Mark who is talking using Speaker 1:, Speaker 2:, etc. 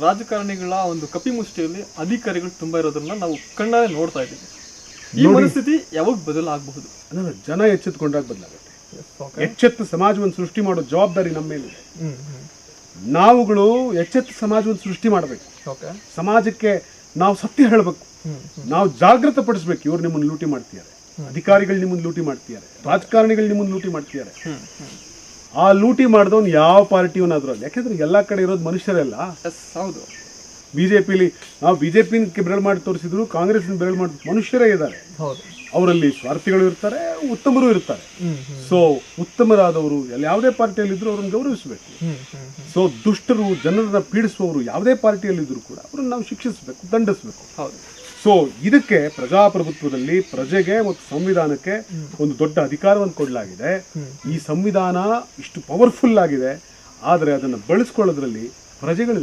Speaker 1: ರಾಜಕಾರಣಿಗಳ ಒಂದು ಕಪಿಮುಷ್ಟಿಯಲ್ಲಿ ಅಧಿಕಾರಿಗಳು ತುಂಬಾ ಇರೋದನ್ನ ನಾವು ಕಣ್ಣಾರೆ ನೋಡ್ತಾ ಇದ್ದೀವಿ. ಈ ಮನಸ್ಥಿತಿ ಯಾವಾಗ ಬದಲಾಗಬಹುದು?
Speaker 2: ಅದನ್ನ ಜನ ಎಚ್ಚೆತ್ತುಕೊಂಡಾಗ ಬದಲಾಗುತ್ತೆ. ಎಚ್ಚೆತ್ತು ಸಮಾಜವನ್ನು ಸೃಷ್ಟಿ ಮಾಡೋ ಜವಾಬ್ದಾರಿ ನಮ್ಮ ಮೇಲಿದೆ. ನಾವುಗಳು ಎಚ್ಚೆತ್ತು ಸಮಾಜವನ್ನು ಸೃಷ್ಟಿ ಮಾಡಬೇಕು. ಸಮಾಜಕ್ಕೆ ನಾವು ಸತ್ಯ ಹೇಳಬೇಕು. ನಾವು ಜಾಗೃತ ಪಡಿಸ್ಬೇಕು. ಇವ್ರು ನಿಮ್ಮನ್ನು ಲೂಟಿ ಮಾಡ್ತಿದ್ದಾರೆ, ಅಧಿಕಾರಿಗಳು ನಿಮ್ಮನ್ನು ಲೂಟಿ ಮಾಡ್ತಿದ್ದಾರೆ, ರಾಜಕಾರಣಿಗಳು ನಿಮ್ಮನ್ನು ಲೂಟಿ ಮಾಡ್ತಿದ್ದಾರೆ. ಆ ಲೂಟಿ ಮಾಡಿದವನು ಯಾವ ಪಾರ್ಟಿಯವನಾದ್ರೂ ಅಲ್ಲ. ಯಾಕೆಂದ್ರೆ ಎಲ್ಲಾ ಕಡೆ ಇರೋದು ಮನುಷ್ಯರೆಲ್ಲ.
Speaker 1: ಹೌದು.
Speaker 2: ಬಿಜೆಪಿಲಿ ನಾವು ಬಿಜೆಪಿಗೆ ಬೆರಳು ಮಾಡಿ ತೋರಿಸಿದ್ರು, ಕಾಂಗ್ರೆಸ್ ಬೆರಳು ಮಾಡಿ ಮನುಷ್ಯರೇ ಇದ್ದಾರೆ. ಅವರಲ್ಲಿ ಸ್ವಾರ್ಥಿಗಳು ಇರ್ತಾರೆ, ಉತ್ತಮರು ಇರ್ತಾರೆ. ಸೊ ಉತ್ತಮರಾದವರು ಯಾವುದೇ ಪಾರ್ಟಿಯಲ್ಲಿದ್ರು ಅವ್ರನ್ನ ಗೌರವಿಸಬೇಕು. ಸೊ ದುಷ್ಟರು, ಜನರನ್ನ ಪೀಡಿಸುವವರು ಯಾವುದೇ ಪಾರ್ಟಿಯಲ್ಲಿದ್ರು ಕೂಡ ಅವ್ರನ್ನ ನಾವು ಶಿಕ್ಷಿಸಬೇಕು, ದಂಡಿಸಬೇಕು. ಸೊ ಇದಕ್ಕೆ ಪ್ರಜಾಪ್ರಭುತ್ವದಲ್ಲಿ ಪ್ರಜೆಗೆ ಮತ್ತು ಸಂವಿಧಾನಕ್ಕೆ ಒಂದು ದೊಡ್ಡ ಅಧಿಕಾರವನ್ನು ಕೊಡಲಾಗಿದೆ. ಈ ಸಂವಿಧಾನ ಇಷ್ಟು ಪವರ್ಫುಲ್ ಆಗಿದೆ, ಆದರೆ ಅದನ್ನು ಬಳಸ್ಕೊಳ್ಳೋದ್ರಲ್ಲಿ ಪ್ರಜೆಗಳು